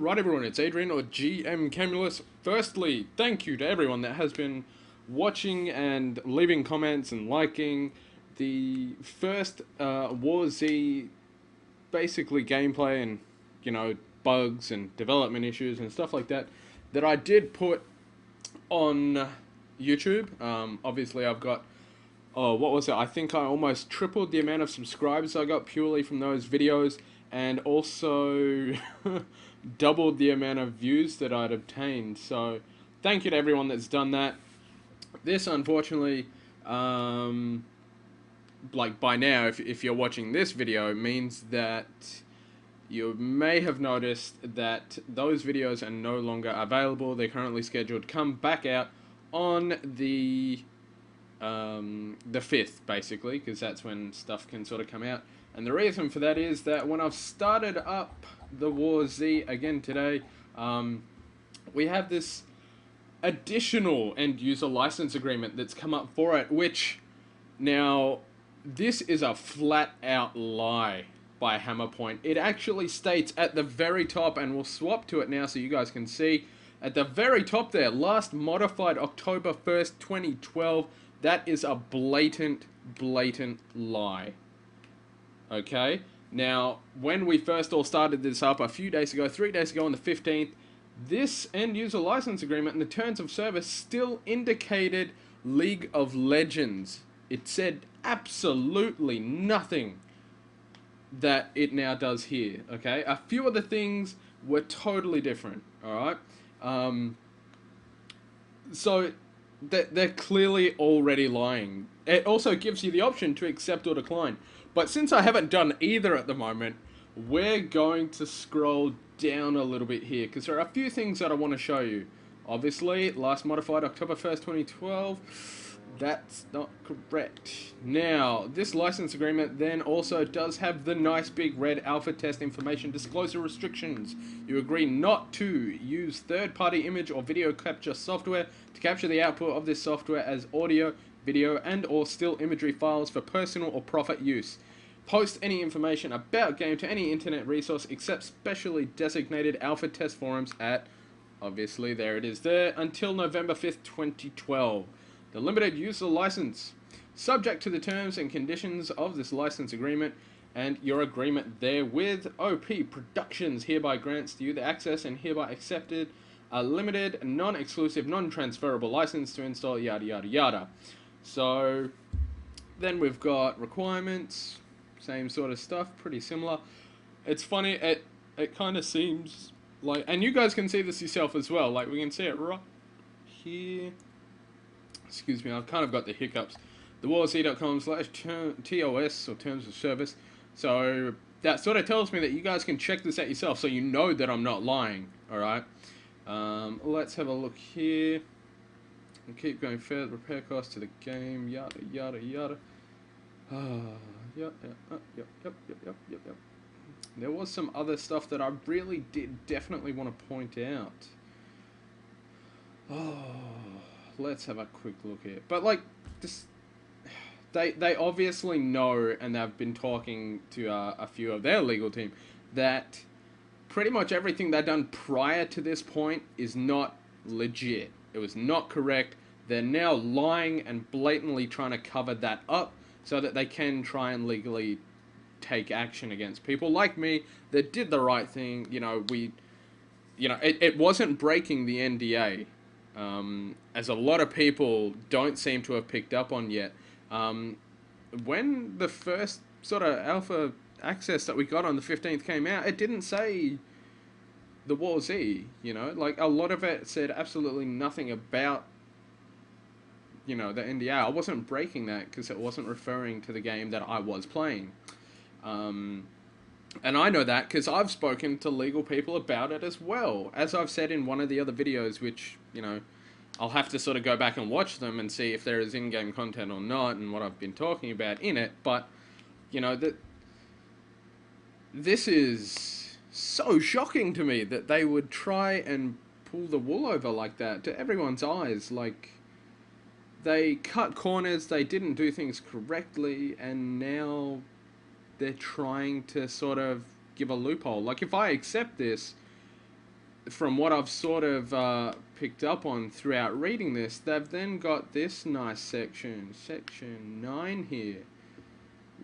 Alright everyone, it's Adrian or GM Camulus. Firstly, thank you to everyone that has been watching and leaving comments and liking the first WarZ basically gameplay and, bugs and development issues and stuff like that that I did put on YouTube. Obviously I've got, what was it? I think I almost tripled the amount of subscribers I got purely from those videos, and also doubled the amount of views that I'd obtained. So thank you to everyone that's done that. This, unfortunately, like by now, if you're watching this video, means that you may have noticed that those videos are no longer available. They're currently scheduled to come back out on the 5th, basically, because that's when stuff can sort of come out. And the reason for that is that when I've started up the WarZ again today, we have this additional end user license agreement that's come up for it, which now this is a flat out lie by Hammerpoint. It actually states at the very top, and we'll swap to it now so you guys can see, at the very top there, last modified October 1st, 2012. That is a blatant lie. Okay, now when we first all started this up a few days ago, 3 days ago on the 15th, this end user license agreement and the terms of service still indicated League of Legends. It said absolutely nothing that it now does here. Okay, a few of the things were totally different. All right, so they're clearly already lying. It also gives you the option to accept or decline. But since I haven't done either at the moment, we're going to scroll down a little bit here, because there are a few things that I want to show you. Obviously, last modified October 1st, 2012. That's not correct. Now, this license agreement then also does have the nice big red alpha test information disclosure restrictions. You agree not to use third-party image or video capture software to capture the output of this software as audio, video, and or still imagery files for personal or profit use. Post any information about game to any internet resource except specially designated alpha test forums at, obviously there it is there, until November 5th, 2012. The limited user license, subject to the terms and conditions of this license agreement and your agreement therewith. OP Productions hereby grants to you the access and hereby accepted a limited, non-exclusive, non-transferable license to install yada yada yada. So then we've got requirements, same sort of stuff, pretty similar. It's funny, it kind of seems like, and you guys can see this yourself as well, like we can see it right here. Excuse me, I've kind of got the hiccups. The warz.com/TOS, or terms of service. So that sort of tells me that you guys can check this out yourself, so you know that I'm not lying. Alright, let's have a look here. And keep going further. Repair costs to the game, yada yada yada. Yep. There was some other stuff that I really did definitely want to point out. Let's have a quick look here. But like this, they obviously know, and they've been talking to a few of their legal team, that pretty much everything they've done prior to this point is not legit. It was not correct. They're now lying and blatantly trying to cover that up so that they can try and legally take action against people like me that did the right thing. It wasn't breaking the NDA, as a lot of people don't seem to have picked up on yet. When the first sort of alpha access that we got on the 15th came out, it didn't say the WarZ, like a lot of it said absolutely nothing about, the NDA. I wasn't breaking that because it wasn't referring to the game that I was playing. And I know that because I've spoken to legal people about it as well. As I've said in one of the other videos, which, I'll have to sort of go back and watch them and see if there is in-game content or not and what I've been talking about in it. But, this is so shocking to me that they would try and pull the wool over like that to everyone's eyes. Like, they cut corners, they didn't do things correctly, and now they're trying to sort of give a loophole. Like, if I accept this, from what I've sort of picked up on throughout reading this, they've then got this nice section 9 here.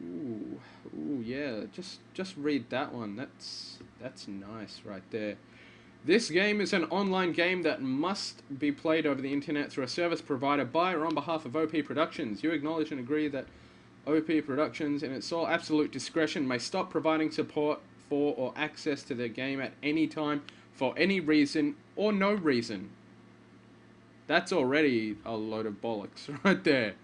Ooh, ooh, yeah. Just read that one. That's nice right there. This game is an online game that must be played over the internet through a service provided by or on behalf of OP Productions. You acknowledge and agree that OP Productions, in its sole absolute discretion, may stop providing support for or access to their game at any time for any reason or no reason. That's already a load of bollocks right there.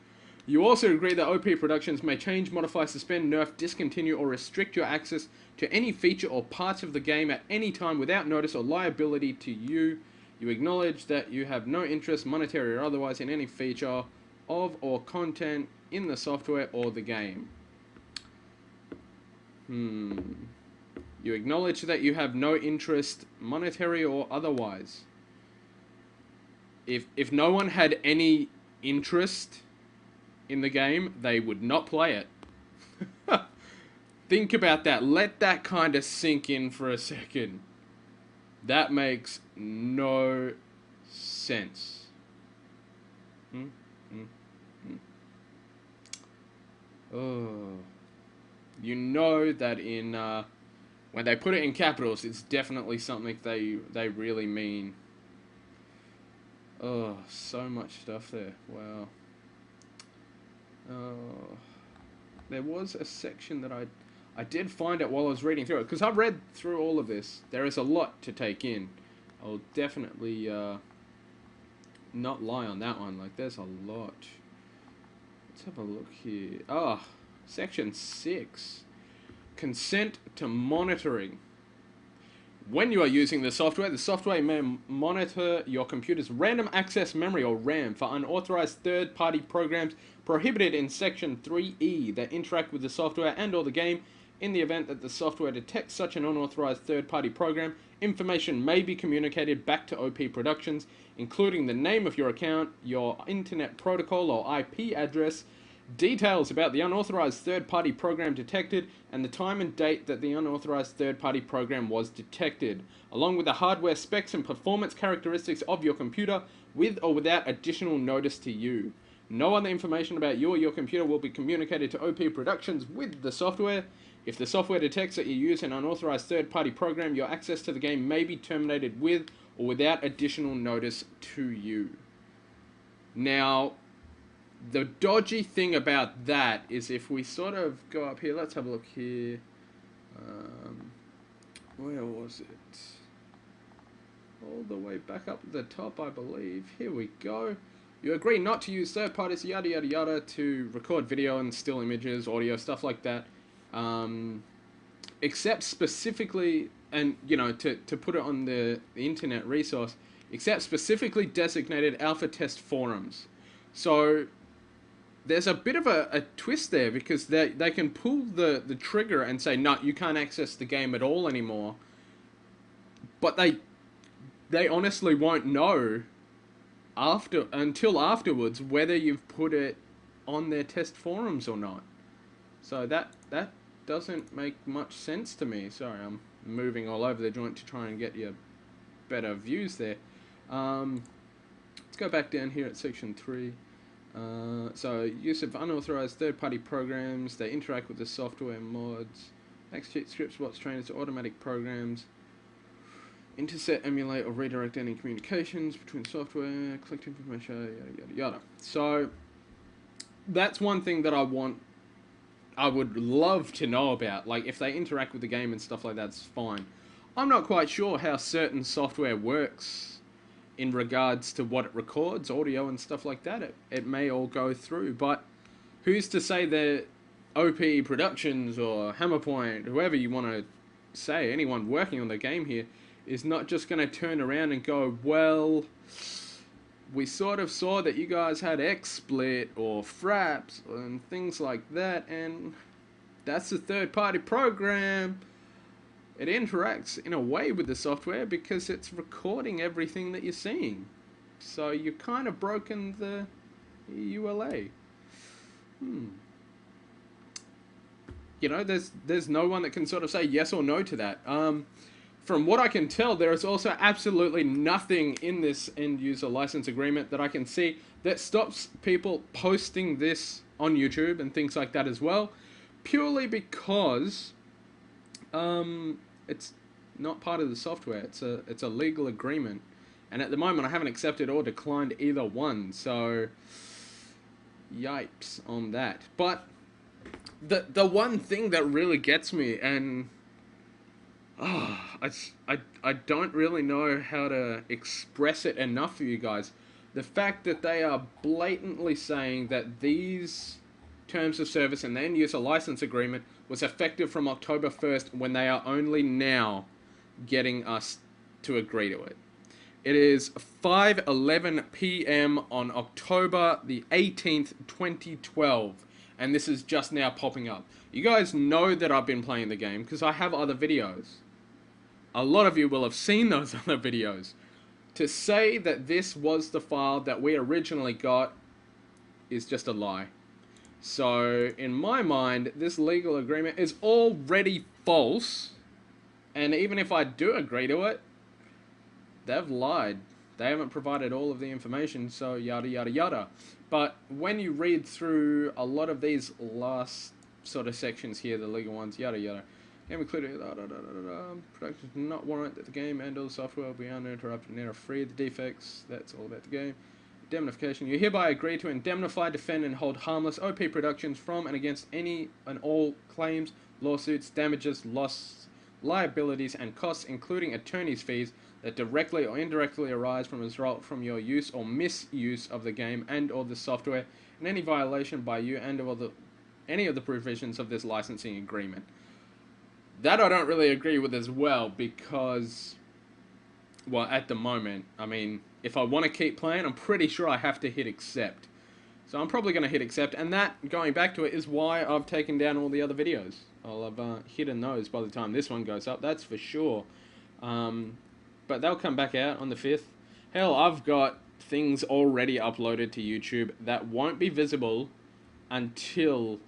You also agree that OP Productions may change, modify, suspend, nerf, discontinue, or restrict your access to any feature or parts of the game at any time without notice or liability to you. You acknowledge that you have no interest, monetary or otherwise, in any feature of or content in the software or the game. You acknowledge that you have no interest, monetary or otherwise. If no one had any interest in the game, they would not play it. Think about that. Let that kind of sink in for a second. That makes no sense. Oh. You know that in when they put it in capitals, it's definitely something they really mean. Oh, so much stuff there. Wow. There was a section that I did find it while I was reading through it, because I've read through all of this. There is a lot to take in. I'll definitely not lie on that one. Like, there's a lot. Let's have a look here. Section 6. Consent to monitoring. When you are using the software may monitor your computer's random access memory, or RAM, for unauthorized third-party programs prohibited in Section 3E that interact with the software and or the game. In the event that the software detects such an unauthorized third-party program, information may be communicated back to OP Productions, including the name of your account, your internet protocol or IP address, details about the unauthorized third-party program detected, and the time and date that the unauthorized third-party program was detected, along with the hardware specs and performance characteristics of your computer, with or without additional notice to you. No other information about you or your computer will be communicated to OP Productions with the software. If the software detects that you use an unauthorized third-party program, your access to the game may be terminated with or without additional notice to you. Now, the dodgy thing about that is if we sort of go up here, let's have a look here. Where was it? All the way back up at the top, I believe. Here we go. You agree not to use third parties, yada yada yada, to record video and still images, audio, stuff like that. Except specifically, and you know, to put it on the internet resource, except specifically designated alpha test forums. So there's a bit of a twist there, because they can pull the trigger and say, no, you can't access the game at all anymore. But they honestly won't know until afterwards whether you've put it on their test forums or not. So that doesn't make much sense to me. Sorry, I'm moving all over the joint to try and get you better views there. Let's go back down here at section 3. So, use of unauthorized third-party programs, they interact with the software mods, execute scripts, bots, trainers, automatic programs, intercept, emulate, or redirect any communications between software, collect information, yada yada yada. So, that's one thing that I would love to know about. Like, if they interact with the game and stuff like that, it's fine. I'm not quite sure how certain software works in regards to what it records, audio and stuff like that. It may all go through, but who's to say that OP Productions or Hammerpoint, whoever you want to say, anyone working on the game here, is not just going to turn around and go, well, we sort of saw that you guys had XSplit or Fraps and things like that, and that's a third-party program. It interacts in a way with the software because it's recording everything that you're seeing. So you've kind of broken the EULA. You know, there's no one that can sort of say yes or no to that. from what I can tell, there is also absolutely nothing in this end user license agreement that I can see that stops people posting this on YouTube and things like that as well, purely because it's not part of the software. It's a legal agreement, and at the moment I haven't accepted or declined either one. So, yipes on that. But the one thing that really gets me, and I don't really know how to express it enough for you guys. The fact that they are blatantly saying that these terms of service and the end user license agreement was effective from October 1st, when they are only now getting us to agree to it. It is 5:11 p.m. on October the 18th, 2012, and this is just now popping up. You guys know that I've been playing the game because I have other videos. A lot of you will have seen those other videos. To say that this was the file that we originally got is just a lie. So, in my mind, this legal agreement is already false, and even if I do agree to it, they've lied. They haven't provided all of the information, so yada yada yada. But when you read through a lot of these last sort of sections here, the legal ones, yada yada, game included production does not warrant that the game and all the software will be uninterrupted and error-free. The defects, that's all about the game. Indemnification. You hereby agree to indemnify, defend, and hold harmless OP Productions from and against any and all claims, lawsuits, damages, loss, liabilities, and costs, including attorney's fees, that directly or indirectly arise from as result from your use or misuse of the game and or the software, and any violation by you and or any of the provisions of this licensing agreement. That I don't really agree with as well, because, well, at the moment, I mean, if I want to keep playing, I'm pretty sure I have to hit accept. So I'm probably going to hit accept, and that, going back to it, is why I've taken down all the other videos. I'll have hidden those by the time this one goes up, that's for sure. But they'll come back out on the 5th. Hell, I've got things already uploaded to YouTube that won't be visible until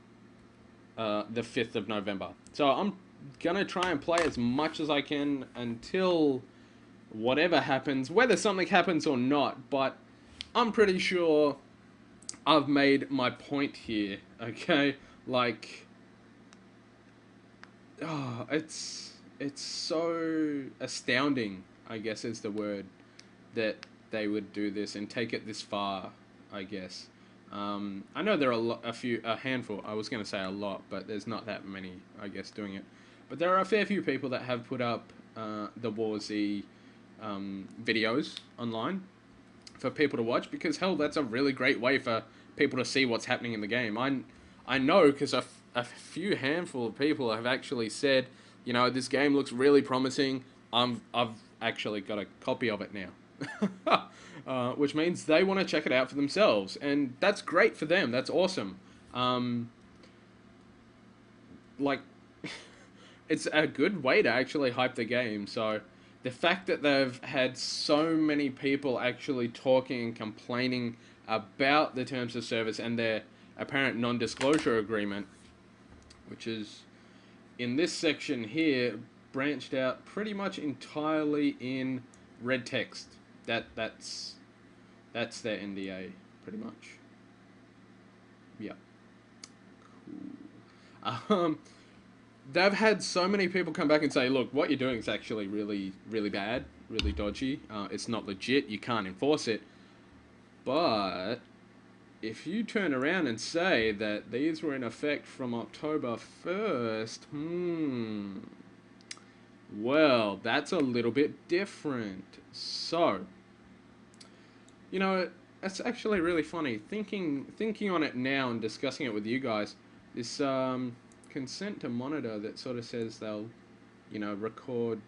the 5th of November. So I'm going to try and play as much as I can until whatever happens, whether something happens or not, but I'm pretty sure I've made my point here, okay? Like, oh, it's so astounding, I guess is the word, that they would do this and take it this far, I guess. I know there are a handful, I was going to say a lot, but there's not that many, I guess, doing it. But there are a fair few people that have put up the WarZ videos online for people to watch, because hell, that's a really great way for people to see what's happening in the game. I know because a few handful of people have actually said, you know, this game looks really promising. I've actually got a copy of it now, which means they want to check it out for themselves, and that's great for them. That's awesome. Like, it's a good way to actually hype the game. So the fact that they've had so many people actually talking and complaining about the terms of service and their apparent non-disclosure agreement, which is in this section here, branched out pretty much entirely in red text. That's their NDA, pretty much. Yeah. Cool. They've had so many people come back and say, look, what you're doing is actually really, really bad, really dodgy. It's not legit. You can't enforce it. But if you turn around and say that these were in effect from October 1st, well, that's a little bit different. So, you know, it's actually really funny. Thinking on it now and discussing it with you guys, this consent to monitor that sort of says they'll, you know, record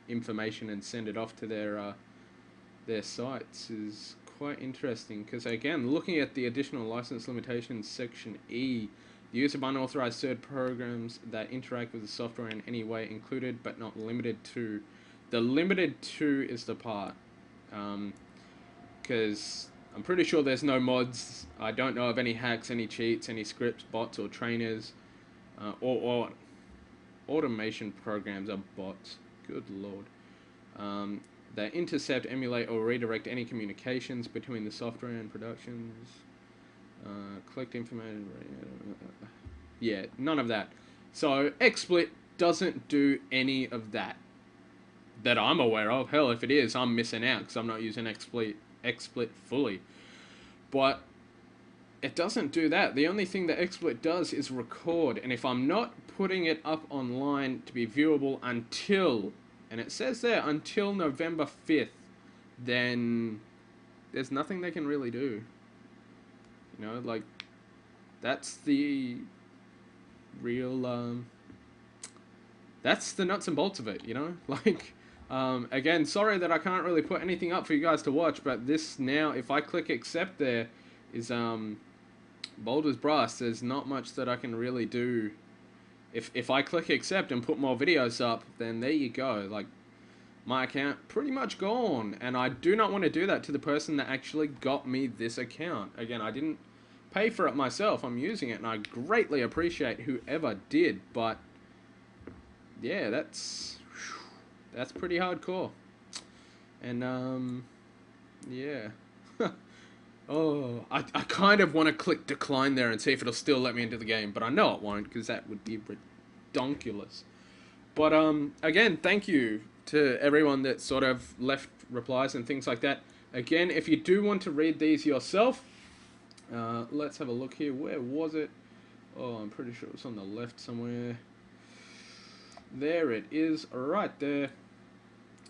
information and send it off to their sites is quite interesting, because again, looking at the additional license limitations section E, the use of unauthorized third programs that interact with the software in any way, included but not limited to. The limited to is the part, because I'm pretty sure there's no mods. I don't know of any hacks, any cheats, any scripts, bots, or trainers, or automation programs are bots. Good lord. They intercept, emulate, or redirect any communications between the software and productions. Collect information. Yeah, none of that. So XSplit doesn't do any of that I'm aware of. Hell, if it is, I'm missing out because I'm not using XSplit fully. But it doesn't do that. The only thing that XSplit does is record, and if I'm not putting it up online to be viewable until, and it says there, until November 5th, then there's nothing they can really do. You know, like, that's the real, that's the nuts and bolts of it, you know? Like, again, sorry that I can't really put anything up for you guys to watch, but this now, if I click accept there, is, bold as brass. There's not much that I can really do. If I click accept and put more videos up, then there you go. Like, my account pretty much gone, and I do not want to do that to the person that actually got me this account. Again, I didn't pay for it myself. I'm using it, and I greatly appreciate whoever did, but yeah, that's pretty hardcore. And yeah. Oh, I kind of want to click decline there and see if it'll still let me into the game, but I know it won't because that would be redonkulous. But again, thank you to everyone that sort of left replies and things like that. Again, if you do want to read these yourself, let's have a look here. Where was it? Oh, I'm pretty sure it was on the left somewhere. There it is, right there.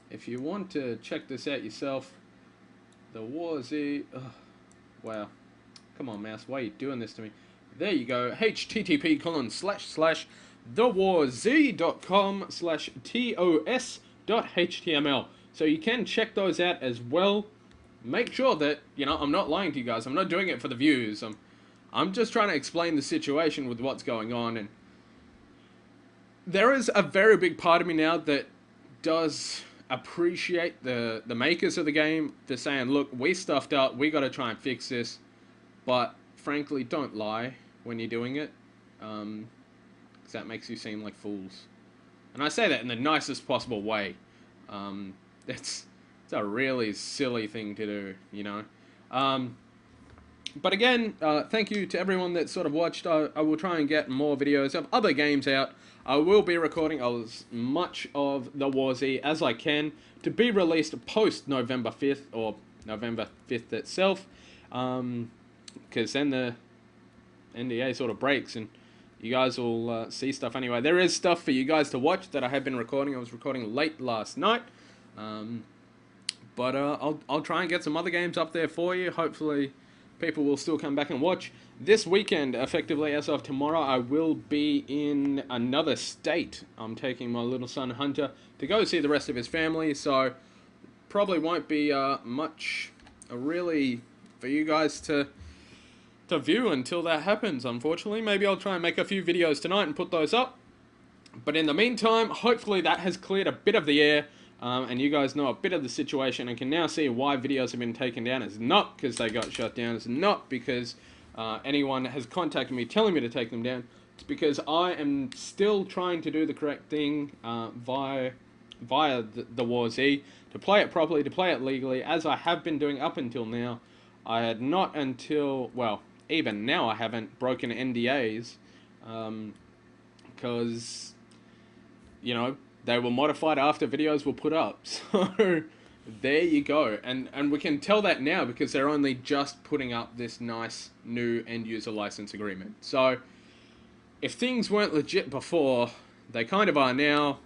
If you want to check this out yourself, the WarZ. Wow. Come on, mouse. Why are you doing this to me? There you go. http://thewarz.com/tos.html. So you can check those out as well. Make sure that, you know, I'm not lying to you guys. I'm not doing it for the views. I'm just trying to explain the situation with what's going on. And there is a very big part of me now that does appreciate the makers of the game for saying, look, we stuffed up, we got to try and fix this, but frankly, don't lie when you're doing it, because that makes you seem like fools. And I say that in the nicest possible way. It's a really silly thing to do, you know. But again, thank you to everyone that sort of watched. I will try and get more videos of other games out. I will be recording as much of the WarZ as I can to be released post November 5th or November 5th itself, because then the NDA sort of breaks and you guys will see stuff anyway. There is stuff for you guys to watch that I have been recording. I was recording late last night, but I'll try and get some other games up there for you. Hopefully people will still come back and watch. This weekend, effectively, as of tomorrow, I will be in another state. I'm taking my little son, Hunter, to go see the rest of his family, so probably won't be much really for you guys to view until that happens, unfortunately. Maybe I'll try and make a few videos tonight and put those up. But in the meantime, hopefully that has cleared a bit of the air, and you guys know a bit of the situation and can now see why videos have been taken down. It's not because they got shut down. It's not because anyone has contacted me telling me to take them down. It's because I am still trying to do the correct thing via the WarZ, to play it properly, to play it legally, as I have been doing up until now. I had not until, well, even now I haven't broken NDAs, because, you know, they were modified after videos were put up. So there you go. And we can tell that now because they're only just putting up this nice new end user license agreement. So if things weren't legit before, they kind of are now.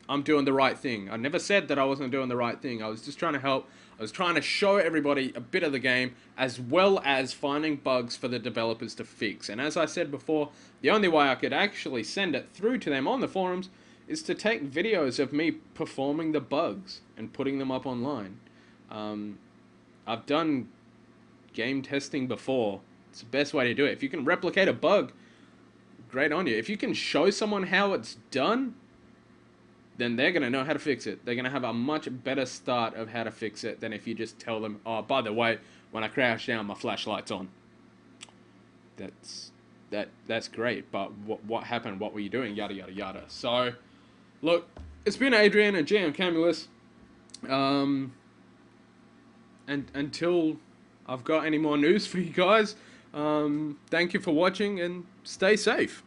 I'm doing the right thing. I never said that I wasn't doing the right thing. I was just trying to help. I was trying to show everybody a bit of the game, as well as finding bugs for the developers to fix. And as I said before, the only way I could actually send it through to them on the forums is to take videos of me performing the bugs and putting them up online. I've done game testing before. It's the best way to do it. If you can replicate a bug, great on you. If you can show someone how it's done, then they're going to know how to fix it. They're going to have a much better start of how to fix it than if you just tell them, oh, by the way, when I crash down, my flashlight's on. That's great, but what happened? What were you doing? Yada, yada, yada. So, look, it's been Adrian and GM Camulus. And until I've got any more news for you guys, thank you for watching and stay safe.